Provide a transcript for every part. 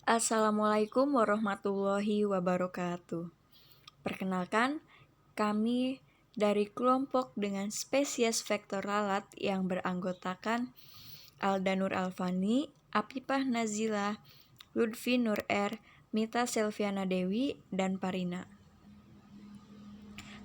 Assalamualaikum warahmatullahi wabarakatuh. Perkenalkan, kami dari kelompok dengan spesies vektor lalat yang beranggotakan Alda Nur Alfani, Apipah Nazila, Lutfi Nur R, Mita Selviana Dewi, dan Parina.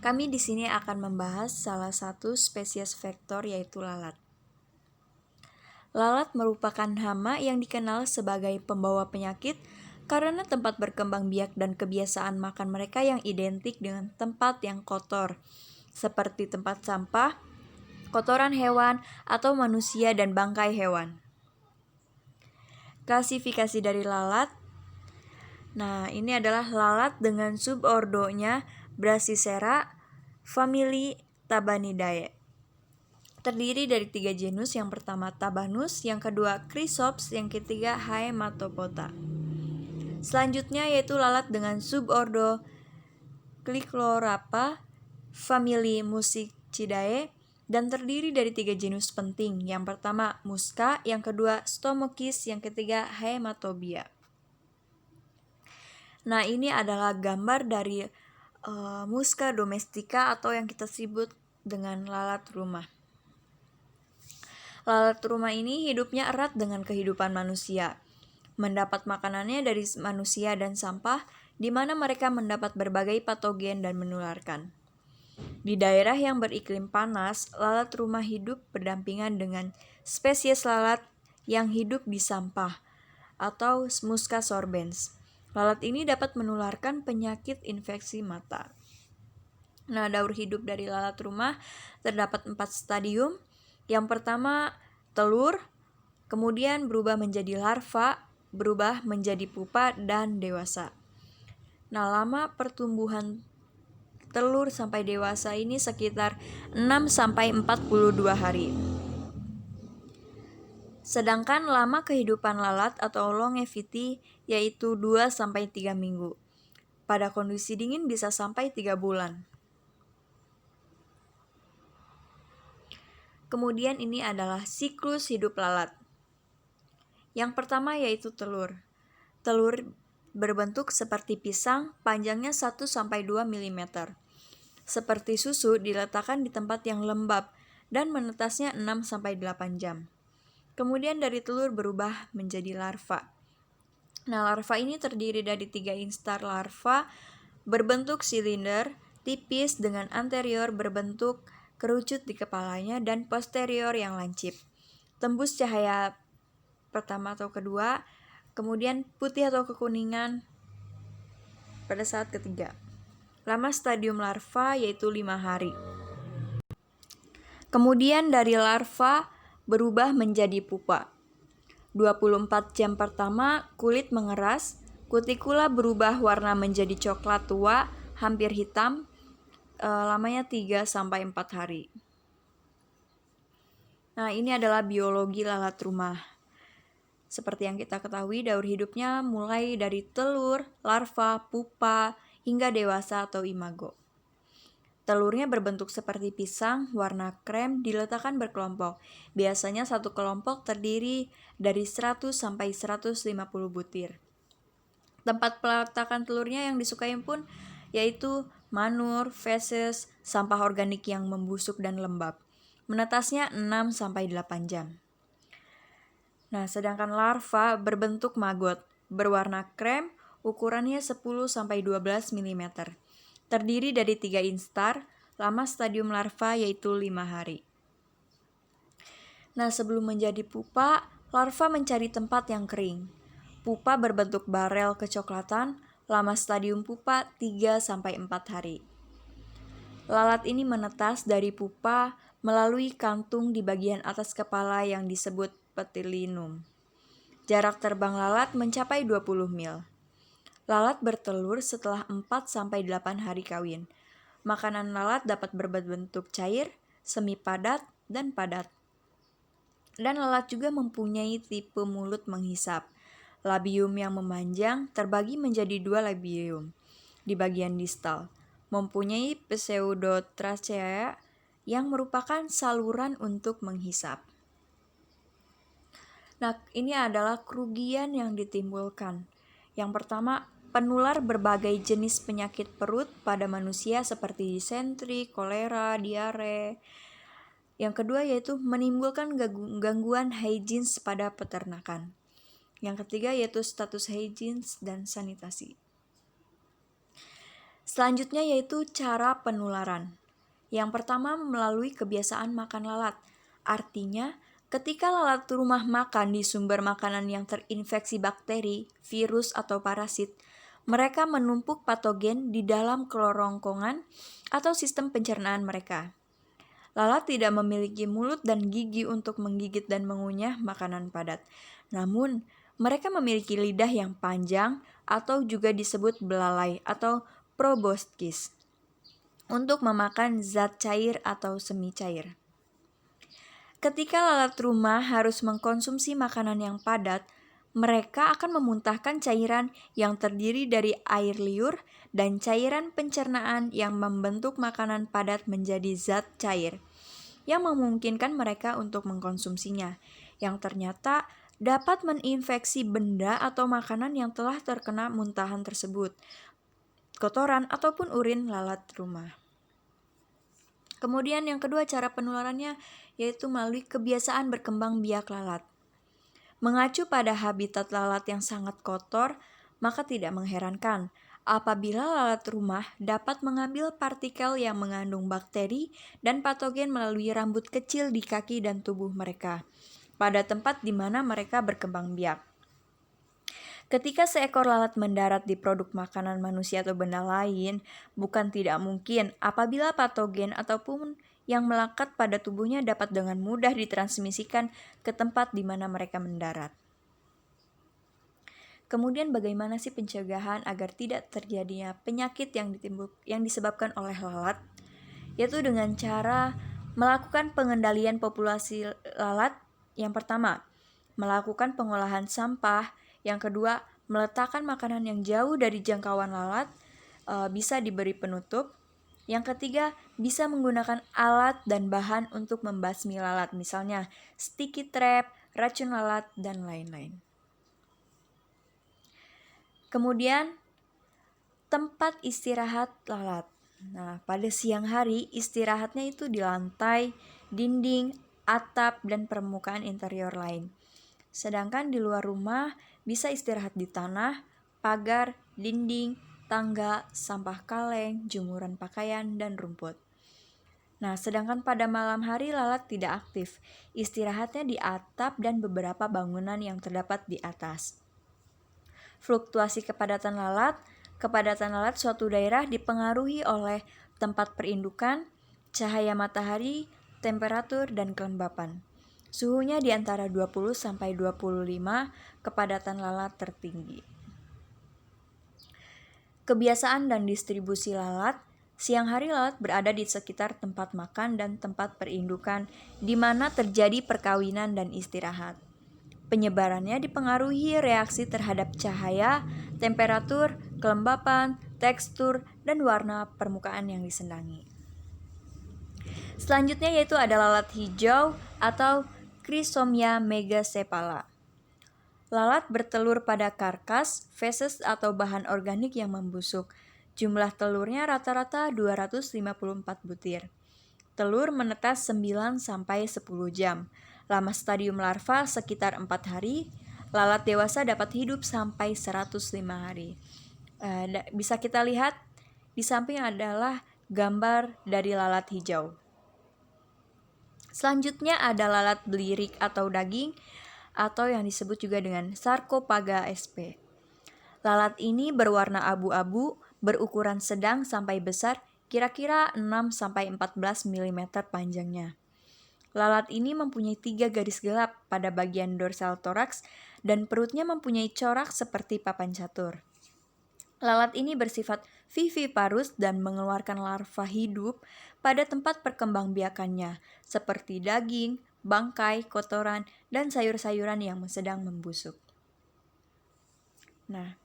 Kami di sini akan membahas salah satu spesies vektor yaitu lalat. Lalat merupakan hama yang dikenal sebagai pembawa penyakit karena tempat berkembang biak dan kebiasaan makan mereka yang identik dengan tempat yang kotor, seperti tempat sampah, kotoran hewan, atau manusia dan bangkai hewan. Klasifikasi dari lalat. Nah, ini adalah lalat dengan subordonya Brachycera, famili Tabanidae. Terdiri dari 3 genus, yang pertama Tabanus, yang kedua Chrysops, yang ketiga Haematopota. Selanjutnya yaitu lalat dengan subordo Clichlorapa, famili Musicidae, dan terdiri dari 3 genus penting, yang pertama Musca, yang kedua Stomachis, yang ketiga Haematobia. Nah, ini adalah gambar dari Musca domestica atau yang kita sebut dengan lalat rumah. Lalat rumah ini hidupnya erat dengan kehidupan manusia. Mendapat makanannya dari manusia dan sampah, di mana mereka mendapat berbagai patogen dan menularkan. Di daerah yang beriklim panas, lalat rumah hidup berdampingan dengan spesies lalat yang hidup di sampah atau Musca sorbens. Lalat ini dapat menularkan penyakit infeksi mata. Nah, daur hidup dari lalat rumah terdapat 4 stadium. Yang pertama, telur, kemudian berubah menjadi larva, berubah menjadi pupa, dan dewasa. Nah, lama pertumbuhan telur sampai dewasa ini sekitar 6-42 hari. Sedangkan lama kehidupan lalat atau longevity yaitu 2-3 minggu. Pada kondisi dingin bisa sampai 3 bulan. Kemudian ini adalah siklus hidup lalat. Yang pertama yaitu telur. Telur berbentuk seperti pisang, panjangnya 1-2 mm. Seperti susu, diletakkan di tempat yang lembab dan menetasnya 6-8 jam. Kemudian dari telur berubah menjadi larva. Nah, larva ini terdiri dari 3 instar larva berbentuk silinder, tipis dengan anterior berbentuk kerucut di kepalanya dan posterior yang lancip. Tembus cahaya pertama atau kedua, kemudian putih atau kekuningan pada saat ketiga. Lama stadium larva yaitu 5 hari. Kemudian dari larva berubah menjadi pupa. 24 jam pertama kulit mengeras, kutikula berubah warna menjadi coklat tua, hampir hitam, lamanya 3-4 hari. Nah, ini adalah biologi lalat rumah. Seperti yang kita ketahui, daur hidupnya mulai dari telur, larva, pupa, hingga dewasa atau imago. Telurnya berbentuk seperti pisang, warna krem, diletakkan berkelompok. Biasanya satu kelompok terdiri dari 100-150 butir. Tempat peletakan telurnya yang disukai pun yaitu manur, feses, sampah organik yang membusuk dan lembab. Menetasnya 6-8 jam. Nah, sedangkan larva berbentuk maggot, berwarna krem, ukurannya 10-12 mm. Terdiri dari 3 instar, lama stadium larva yaitu 5 hari. Nah, sebelum menjadi pupa, larva mencari tempat yang kering. Pupa berbentuk barel kecoklatan, lama stadium pupa 3-4 hari. Lalat ini menetas dari pupa melalui kantung di bagian atas kepala yang disebut petilinum. Jarak terbang lalat mencapai 20 mil. Lalat bertelur setelah 4-8 hari kawin. Makanan lalat dapat berbentuk cair, semi padat, dan padat. Dan lalat juga mempunyai tipe mulut menghisap. Labium yang memanjang terbagi menjadi 2 labium di bagian distal. Mempunyai pseudotrachea yang merupakan saluran untuk menghisap. Nah, ini adalah kerugian yang ditimbulkan Yang pertama, penular berbagai jenis penyakit perut pada manusia seperti disentri, kolera, diare. Yang kedua yaitu menimbulkan gangguan higienis pada peternakan. Yang ketiga yaitu status higienis dan sanitasi. Selanjutnya yaitu cara penularan. Yang pertama melalui kebiasaan makan lalat. Artinya, ketika lalat rumah makan di sumber makanan yang terinfeksi bakteri, virus, atau parasit, mereka menumpuk patogen di dalam kerongkongan atau sistem pencernaan mereka. Lalat tidak memiliki mulut dan gigi untuk menggigit dan mengunyah makanan padat. Namun, mereka memiliki lidah yang panjang atau juga disebut belalai atau proboscis untuk memakan zat cair atau semi cair. Ketika lalat rumah harus mengkonsumsi makanan yang padat, mereka akan memuntahkan cairan yang terdiri dari air liur dan cairan pencernaan yang membentuk makanan padat menjadi zat cair, yang memungkinkan mereka untuk mengkonsumsinya, yang ternyata dapat menginfeksi benda atau makanan yang telah terkena muntahan tersebut, kotoran ataupun urin lalat rumah. Kemudian yang kedua cara penularannya yaitu melalui kebiasaan berkembang biak lalat. Mengacu pada habitat lalat yang sangat kotor, maka tidak mengherankan apabila lalat rumah dapat mengambil partikel yang mengandung bakteri dan patogen melalui rambut kecil di kaki dan tubuh mereka, pada tempat di mana mereka berkembang biak. Ketika seekor lalat mendarat di produk makanan manusia atau benda lain, bukan tidak mungkin apabila patogen ataupun yang melekat pada tubuhnya dapat dengan mudah ditransmisikan ke tempat di mana mereka mendarat. Kemudian bagaimana sih pencegahan agar tidak terjadinya penyakit yang disebabkan oleh lalat? Yaitu dengan cara melakukan pengendalian populasi lalat. Yang pertama, melakukan pengolahan sampah. Yang kedua, meletakkan makanan yang jauh dari jangkauan lalat, bisa diberi penutup. Yang ketiga, bisa menggunakan alat dan bahan untuk membasmi lalat, misalnya sticky trap, racun lalat, dan lain-lain. Kemudian, tempat istirahat lalat. Nah, pada siang hari istirahatnya itu di lantai, dinding, atap, dan permukaan interior lain. Sedangkan di luar rumah bisa istirahat di tanah, pagar, dinding, tangga, sampah kaleng, jumuran pakaian, dan rumput. Nah, sedangkan pada malam hari lalat tidak aktif. Istirahatnya di atap dan beberapa bangunan yang terdapat di atas. Fluktuasi kepadatan lalat suatu daerah dipengaruhi oleh tempat perindukan, cahaya matahari, temperatur, dan kelembapan. Suhunya di antara 20-25, kepadatan lalat tertinggi. Kebiasaan dan distribusi lalat. Siang hari lalat berada di sekitar tempat makan dan tempat perindukan di mana terjadi perkawinan dan istirahat. Penyebarannya dipengaruhi reaksi terhadap cahaya, temperatur, kelembapan, tekstur, dan warna permukaan yang disendangi. Selanjutnya yaitu ada lalat hijau atau Chrysomia megacephala. Lalat bertelur pada karkas, feses atau bahan organik yang membusuk. Jumlah telurnya rata-rata 254 butir. Telur menetas 9-10 jam. Lama stadium larva sekitar 4 hari. Lalat dewasa dapat hidup sampai 105 hari. Bisa kita lihat di samping adalah gambar dari lalat hijau. Selanjutnya ada lalat belirik atau daging atau yang disebut juga dengan Sarcophaga sp. Lalat ini berwarna abu-abu, berukuran sedang sampai besar, kira-kira 6-14 mm panjangnya. Lalat ini mempunyai 3 garis gelap pada bagian dorsal toraks dan perutnya mempunyai corak seperti papan catur. Lalat ini bersifat viviparus dan mengeluarkan larva hidup pada tempat perkembangbiakannya, seperti daging, bangkai, kotoran, dan sayur-sayuran yang sedang membusuk. Nah,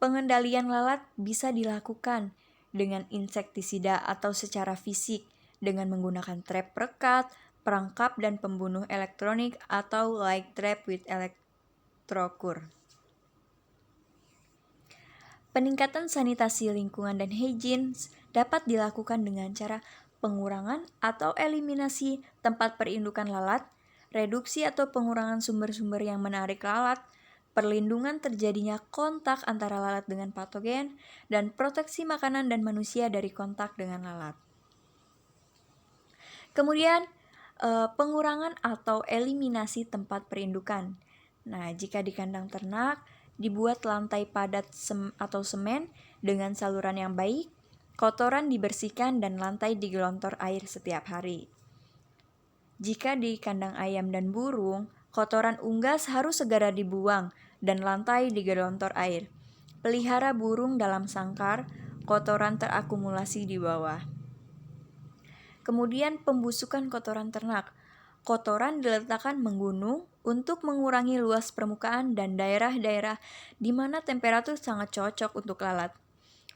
pengendalian lalat bisa dilakukan dengan insektisida atau secara fisik dengan menggunakan trap perekat, perangkap dan pembunuh elektronik atau light trap with electrocure. Peningkatan sanitasi lingkungan dan hygiene dapat dilakukan dengan cara pengurangan atau eliminasi tempat perindukan lalat, reduksi atau pengurangan sumber-sumber yang menarik lalat, perlindungan terjadinya kontak antara lalat dengan patogen, dan proteksi makanan dan manusia dari kontak dengan lalat. Kemudian, pengurangan atau eliminasi tempat perindukan. Nah, jika di kandang ternak, dibuat lantai padat atau semen dengan saluran yang baik, kotoran dibersihkan dan lantai digelontor air setiap hari. Jika di kandang ayam dan burung, kotoran unggas harus segera dibuang dan lantai digelontor air. Pelihara burung dalam sangkar, kotoran terakumulasi di bawah. Kemudian pembusukan kotoran ternak. Kotoran diletakkan menggunung untuk mengurangi luas permukaan dan daerah-daerah di mana temperatur sangat cocok untuk lalat.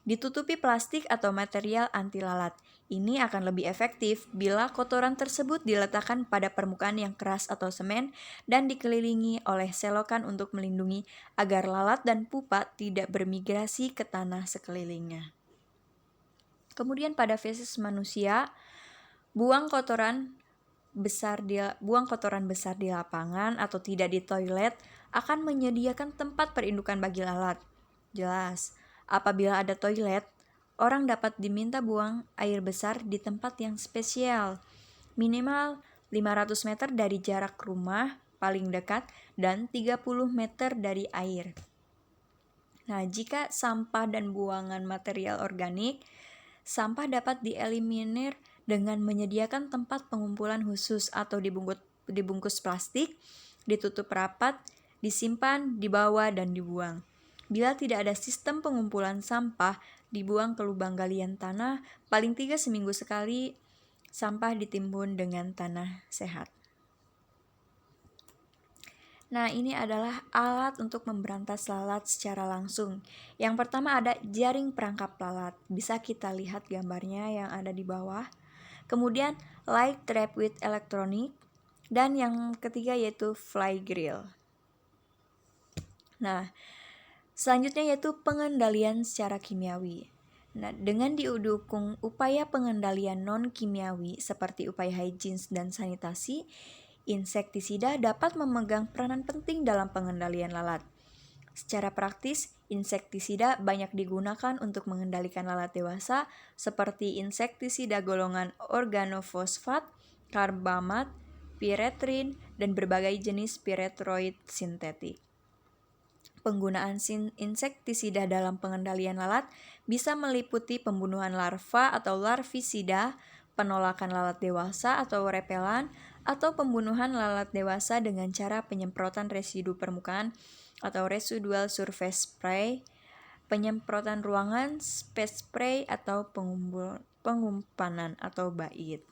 Ditutupi plastik atau material anti lalat. Ini akan lebih efektif bila kotoran tersebut diletakkan pada permukaan yang keras atau semen dan dikelilingi oleh selokan untuk melindungi agar lalat dan pupa tidak bermigrasi ke tanah sekelilingnya. Kemudian pada feses manusia, buang kotoran besar di lapangan atau tidak di toilet akan menyediakan tempat perindukan bagi lalat. Jelas, apabila ada toilet, orang dapat diminta buang air besar di tempat yang spesial, minimal 500 meter dari jarak rumah paling dekat dan 30 meter dari air. Nah, jika sampah dan buangan material organik, sampah dapat dieliminir dengan menyediakan tempat pengumpulan khusus atau dibungkus plastik, ditutup rapat, disimpan, dibawa, dan dibuang. Bila tidak ada sistem pengumpulan sampah, dibuang ke lubang galian tanah, paling 3 seminggu sekali, sampah ditimbun dengan tanah sehat. Nah, ini adalah alat untuk memberantas lalat secara langsung. Yang pertama ada jaring perangkap lalat. Bisa kita lihat gambarnya yang ada di bawah. Kemudian light trap with electronic. Dan yang ketiga yaitu fly grill. Nah, selanjutnya yaitu pengendalian secara kimiawi. Nah, dengan didukung upaya pengendalian non-kimiawi seperti upaya hygiene dan sanitasi, insektisida dapat memegang peranan penting dalam pengendalian lalat. Secara praktis, insektisida banyak digunakan untuk mengendalikan lalat dewasa seperti insektisida golongan organofosfat, karbamat, piretrin, dan berbagai jenis piretroid sintetik. Penggunaan insektisida dalam pengendalian lalat bisa meliputi pembunuhan larva atau larvisida, penolakan lalat dewasa atau repelan, atau pembunuhan lalat dewasa dengan cara penyemprotan residu permukaan atau residual surface spray, penyemprotan ruangan, space spray, atau pengumpanan atau bait.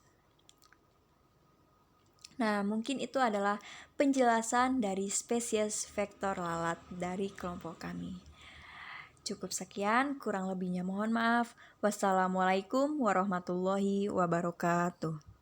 Nah, mungkin itu adalah penjelasan dari spesies vektor lalat dari kelompok kami. Cukup sekian, kurang lebihnya mohon maaf. Wassalamualaikum warahmatullahi wabarakatuh.